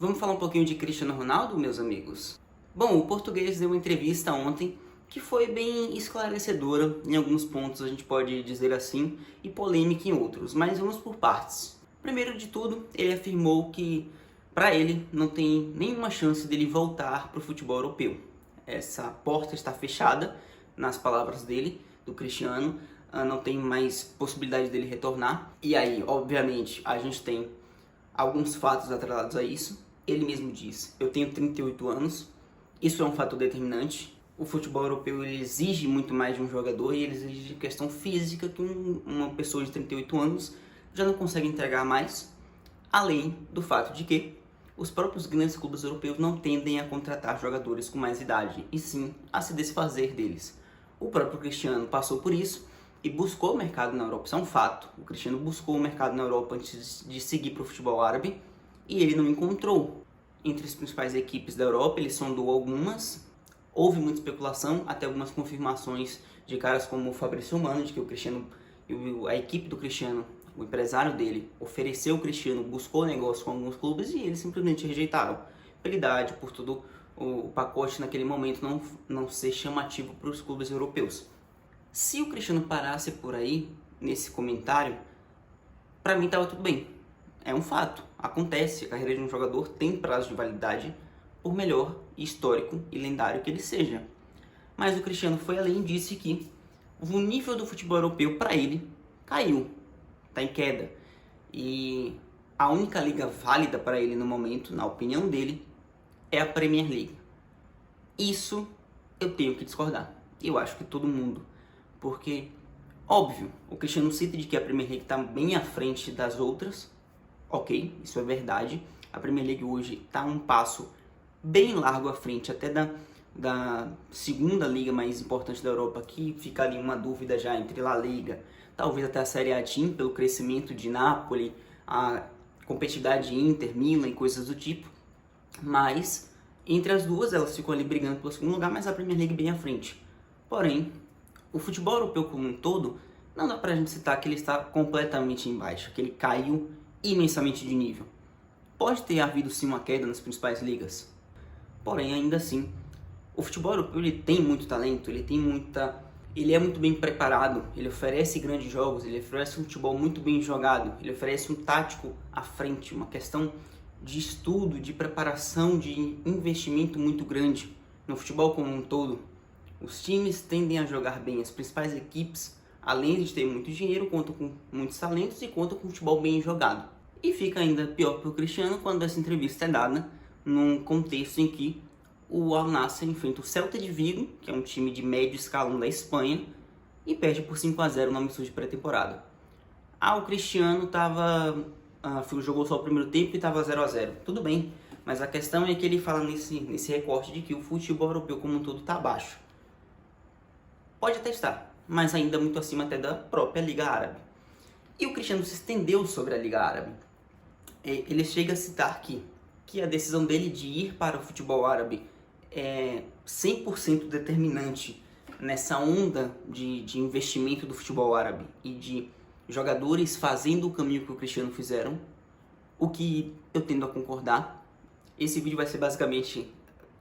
Vamos falar um pouquinho de Cristiano Ronaldo, meus amigos? Bom, o português deu uma entrevista ontem que foi bem esclarecedora em alguns pontos, a gente pode dizer assim, e polêmica em outros, mas vamos por partes. Primeiro de tudo, ele afirmou que para ele não tem nenhuma chance dele voltar para o futebol europeu. Essa porta está fechada, nas palavras dele, do Cristiano, não tem mais possibilidade dele retornar. E aí, obviamente, a gente tem alguns fatos atrelados a isso. Ele mesmo diz: eu tenho 38 anos, isso é um fator determinante. O futebol europeu ele exige muito mais de um jogador e ele exige questão física que uma pessoa de 38 anos já não consegue entregar mais, além do fato de que os próprios grandes clubes europeus não tendem a contratar jogadores com mais idade, e sim a se desfazer deles. O próprio Cristiano passou por isso e buscou o mercado na Europa, isso é um fato. O Cristiano buscou o mercado na Europa antes de seguir para o futebol árabe e ele não encontrou. Entre as principais equipes da Europa, ele sondou algumas, houve muita especulação, até algumas confirmações de caras como o Fabrício Romano, de que o Cristiano, a equipe do Cristiano, o empresário dele, ofereceu o Cristiano, buscou negócio com alguns clubes e eles simplesmente rejeitaram. Pela idade, por todo o pacote naquele momento não ser chamativo para os clubes europeus. Se o Cristiano parasse por aí, nesse comentário, para mim estava tudo bem. É um fato, acontece, a carreira de um jogador tem prazo de validade, por melhor, histórico e lendário que ele seja. Mas o Cristiano foi além e disse que o nível do futebol europeu para ele caiu, está em queda. E a única liga válida para ele no momento, na opinião dele, é a Premier League. Isso eu tenho que discordar. Eu acho que todo mundo. Porque, óbvio, o Cristiano cita de que a Premier League está bem à frente das outras. Ok, isso é verdade. A Premier League hoje está um passo bem largo à frente, até da segunda liga mais importante da Europa, que fica ali uma dúvida já entre La Liga, talvez até a Série A Team, pelo crescimento de Napoli, a competitividade de Inter, Milan e coisas do tipo. Mas, entre as duas, elas ficam ali brigando pelo segundo lugar, mas a Premier League bem à frente. Porém, o futebol europeu como um todo, não dá pra gente citar que ele está completamente em baixa, que ele caiu imensamente de nível. Pode ter havido sim uma queda nas principais ligas, porém ainda assim, o futebol europeu ele tem muito talento, ele é muito bem preparado, ele oferece grandes jogos, ele oferece um futebol muito bem jogado, ele oferece um tático à frente, uma questão de estudo, de preparação, de investimento muito grande no futebol como um todo. Os times tendem a jogar bem, as principais equipes, além de ter muito dinheiro, contam com muitos talentos e contam com um futebol bem jogado. E fica ainda pior para o Cristiano quando essa entrevista é dada num contexto em que o Al Nassr enfrenta o Celta de Vigo, que é um time de médio escalão da Espanha, e perde por 5-0 no amistoso de pré-temporada. O Cristiano jogou só o primeiro tempo e estava 0-0. Tudo bem, mas a questão é que ele fala nesse recorte de que o futebol europeu como um todo está abaixo. Pode até estar, mas ainda muito acima até da própria Liga Árabe. E o Cristiano se estendeu sobre a Liga Árabe. Ele chega a citar que a decisão dele de ir para o futebol árabe é 100% determinante nessa onda de investimento do futebol árabe e de jogadores fazendo o caminho que o Cristiano fizeram, o que eu tendo a concordar. Esse vídeo vai ser basicamente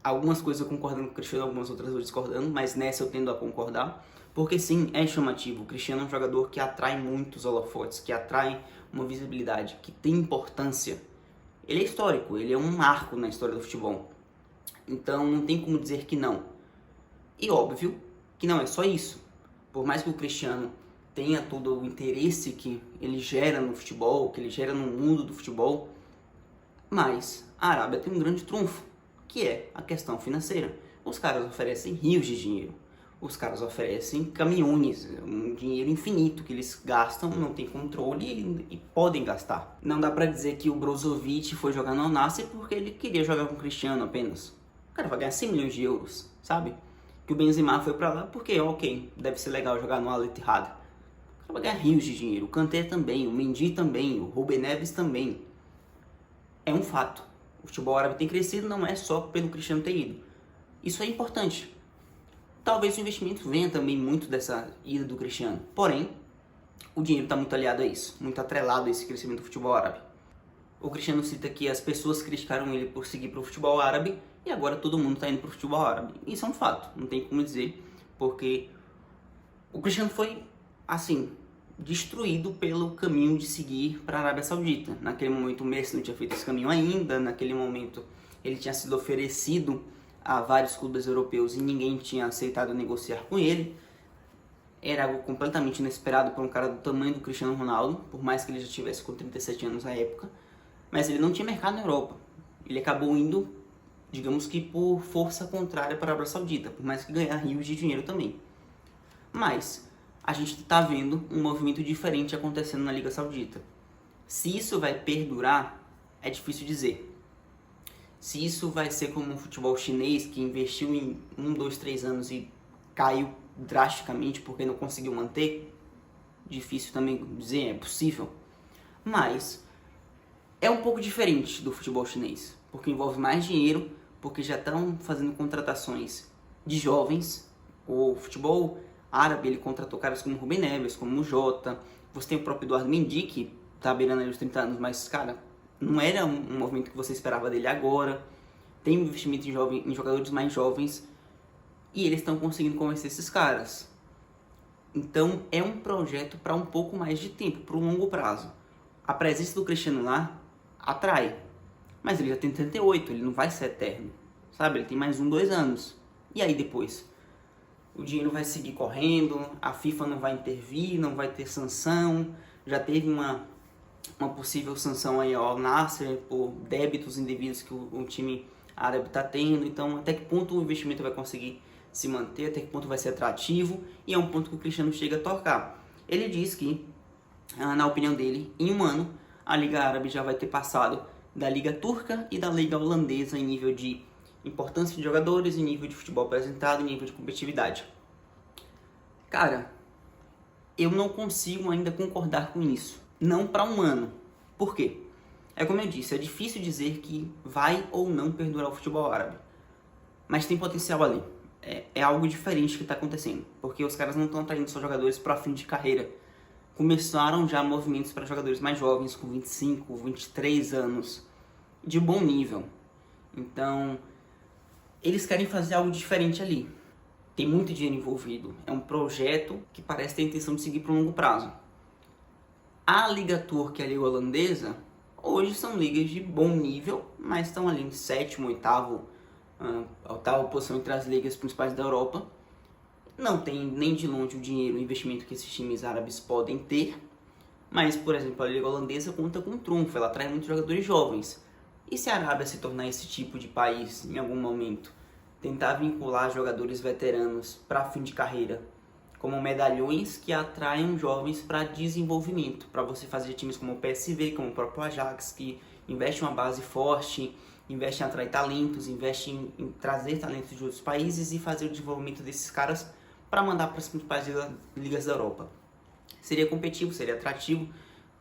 algumas coisas eu concordando com o Cristiano, algumas outras eu discordando, mas nessa eu tendo a concordar, porque sim, é chamativo. O Cristiano é um jogador que atrai muitos holofotes, que atrai uma visibilidade, que tem importância. Ele é histórico, ele é um marco na história do futebol. Então não tem como dizer que não. E óbvio que não é só isso. Por mais que o Cristiano tenha todo o interesse que ele gera no futebol, que ele gera no mundo do futebol, mas a Arábia tem um grande trunfo, que é a questão financeira. Os caras oferecem rios de dinheiro. Os caras oferecem caminhões, um dinheiro infinito que eles gastam, não tem controle e podem gastar. Não dá pra dizer que o Brozovic foi jogar no Al Nassr porque ele queria jogar com o Cristiano apenas. O cara vai ganhar 100 milhões de euros, sabe? Que o Benzema foi pra lá porque, ok, deve ser legal jogar no Al Ittihad. O cara vai ganhar rios de dinheiro. O Kanté também, o Mendy também, o Ruben Neves também. É um fato. O futebol árabe tem crescido, não é só pelo Cristiano ter ido. Isso é importante. Talvez o investimento venha também muito dessa ida do Cristiano. Porém, o dinheiro está muito aliado a isso, muito atrelado a esse crescimento do futebol árabe. O Cristiano cita que as pessoas criticaram ele por seguir para o futebol árabe e agora todo mundo está indo para o futebol árabe. Isso é um fato, não tem como dizer, porque o Cristiano foi, assim, destruído pelo caminho de seguir para a Arábia Saudita. Naquele momento o Messi não tinha feito esse caminho ainda, naquele momento ele tinha sido oferecido a vários clubes europeus e ninguém tinha aceitado negociar com ele. Era algo completamente inesperado para um cara do tamanho do Cristiano Ronaldo, por mais que ele já tivesse com 37 anos na época. Mas ele não tinha mercado na Europa. Ele acabou indo, digamos que por força contrária para a Arábia Saudita, por mais que ganhar rios de dinheiro também. Mas a gente está vendo um movimento diferente acontecendo na Liga Saudita. Se isso vai perdurar, é difícil dizer. Se isso vai ser como um futebol chinês que investiu em 1, 2, 3 anos e caiu drasticamente porque não conseguiu manter, difícil também dizer, é possível. Mas é um pouco diferente do futebol chinês, porque envolve mais dinheiro, porque já estão fazendo contratações de jovens. O futebol árabe, ele contratou caras como Rubem Neves, como o Jota. Você tem o próprio Eduardo Mendy, que tá beirando ali os 30 anos, mas, cara, não era um movimento que você esperava dele agora. Tem um investimento em jogadores mais jovens e eles estão conseguindo convencer esses caras. Então, é um projeto para um pouco mais de tempo, para um longo prazo. A presença do Cristiano lá atrai, mas ele já tem 38, ele não vai ser eterno, sabe? Ele tem mais 1, 2 anos. E aí depois? O dinheiro vai seguir correndo, a FIFA não vai intervir, não vai ter sanção. Já teve uma possível sanção aí ao Al Nassr por débitos indevidos que o time árabe está tendo. Então, até que ponto o investimento vai conseguir se manter, até que ponto vai ser atrativo, e é um ponto que o Cristiano chega a tocar. Ele diz que, na opinião dele, em um ano, a Liga Árabe já vai ter passado da Liga Turca e da Liga Holandesa em nível de importância de jogadores, em nível de futebol apresentado, em nível de competitividade. Cara, eu não consigo ainda concordar com isso. Não para um ano. Por quê? É como eu disse, é difícil dizer que vai ou não perdurar o futebol árabe. Mas tem potencial ali. É algo diferente que está acontecendo. Porque os caras não estão atraindo só jogadores para fim de carreira. Começaram já movimentos para jogadores mais jovens, com 25, 23 anos, de bom nível. Então, eles querem fazer algo diferente ali. Tem muito dinheiro envolvido. É um projeto que parece ter a intenção de seguir para um longo prazo. A Liga Turca e a Liga Holandesa, hoje são ligas de bom nível, mas estão ali em sétimo, oitava posição entre as ligas principais da Europa. Não tem nem de longe o dinheiro, o investimento que esses times árabes podem ter. Mas, por exemplo, a Liga Holandesa conta com um trunfo, ela atrai muitos jogadores jovens. E se a Arábia se tornar esse tipo de país em algum momento, tentar vincular jogadores veteranos para fim de carreira, como medalhões que atraiam jovens para desenvolvimento, para você fazer times como o PSV, como o próprio Ajax, que investe em uma base forte, investe em atrair talentos, investe em trazer talentos de outros países e fazer o desenvolvimento desses caras para mandar para as principais ligas da Europa. Seria competitivo, seria atrativo,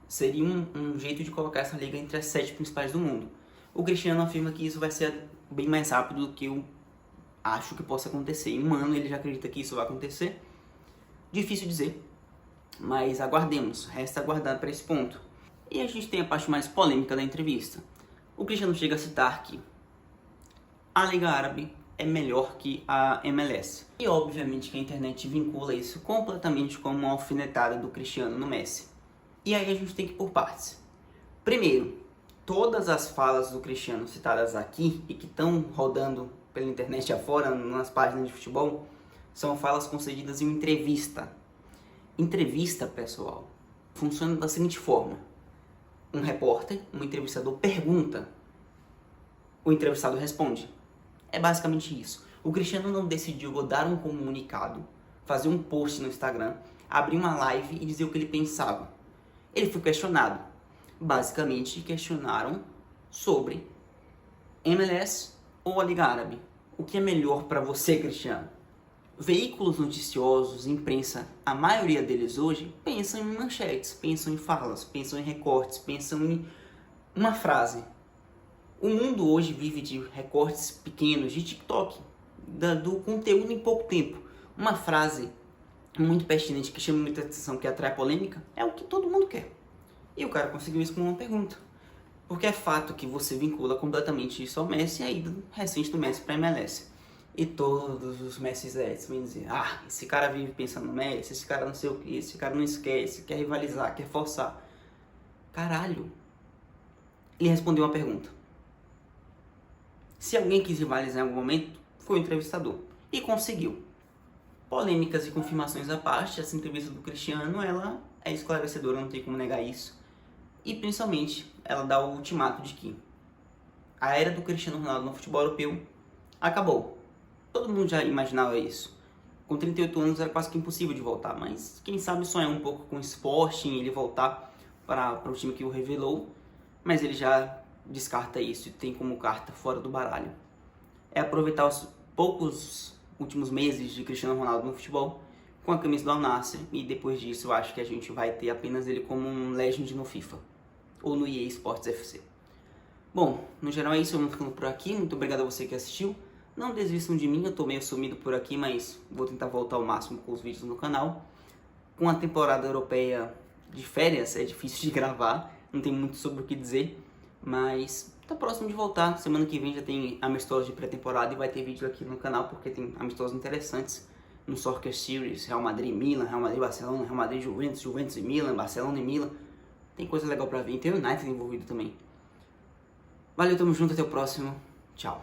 seria um jeito de colocar essa liga entre as 7 principais do mundo. O Cristiano afirma que isso vai ser bem mais rápido do que eu acho que possa acontecer. Em um ano ele já acredita que isso vai acontecer. Difícil dizer, mas aguardemos, resta aguardar para esse ponto. E a gente tem a parte mais polêmica da entrevista. O Cristiano chega a citar que a Liga Árabe é melhor que a MLS. E obviamente que a internet vincula isso completamente como uma alfinetada do Cristiano no Messi. E aí a gente tem que ir por partes. Primeiro, todas as falas do Cristiano citadas aqui e que estão rodando pela internet afora, nas páginas de futebol, são falas concedidas em uma entrevista. Entrevista, pessoal, funciona da seguinte forma. Um repórter, um entrevistador pergunta, o entrevistado responde. É basicamente isso. O Cristiano não decidiu dar um comunicado, fazer um post no Instagram, abrir uma live e dizer o que ele pensava. Ele foi questionado. Basicamente, questionaram sobre MLS ou a Liga Árabe. O que é melhor para você, Cristiano? Veículos noticiosos, imprensa, a maioria deles hoje pensam em manchetes, pensam em falas, pensam em recortes, pensam em uma frase. O mundo hoje vive de recortes pequenos, de TikTok, do conteúdo em pouco tempo. Uma frase muito pertinente que chama muita atenção, que atrai polêmica, é o que todo mundo quer. E o cara conseguiu isso com uma pergunta. Porque é fato que você vincula completamente isso ao Messi e a ida recente do Messi para a MLS. E todos os Messi Zeds vêm dizer, ah, esse cara vive pensando no Messi, esse cara não sei o que, esse cara não esquece, quer rivalizar, quer forçar. Caralho. Ele respondeu uma pergunta. Se alguém quis rivalizar em algum momento, foi o entrevistador. E conseguiu. Polêmicas e confirmações à parte, essa entrevista do Cristiano, ela é esclarecedora, não tem como negar isso. E principalmente, ela dá o ultimato de que a era do Cristiano Ronaldo no futebol europeu acabou. Todo mundo já imaginava isso. Com 38 anos era quase que impossível de voltar, mas quem sabe sonhar um pouco com o Sporting, ele voltar para o time que o revelou, mas ele já descarta isso e tem como carta fora do baralho. É aproveitar os poucos últimos meses de Cristiano Ronaldo no futebol com a camisa do Al Nassr, e depois disso eu acho que a gente vai ter apenas ele como um Legend no FIFA ou no EA Sports FC. Bom, no geral é isso, eu vou ficando por aqui. Muito obrigado a você que assistiu. Não desistam de mim, eu tô meio sumido por aqui, mas vou tentar voltar ao máximo com os vídeos no canal. Com a temporada europeia de férias é difícil de gravar, não tem muito sobre o que dizer, mas tá próximo de voltar. Semana que vem já tem amistosos de pré-temporada e vai ter vídeo aqui no canal porque tem amistosos interessantes no Soccer Series, Real Madrid e Milan, Real Madrid e Barcelona, Real Madrid e Juventus, Juventus e Milan, Barcelona e Milan. Tem coisa legal pra vir, tem o United envolvido também. Valeu, tamo junto, até o próximo. Tchau.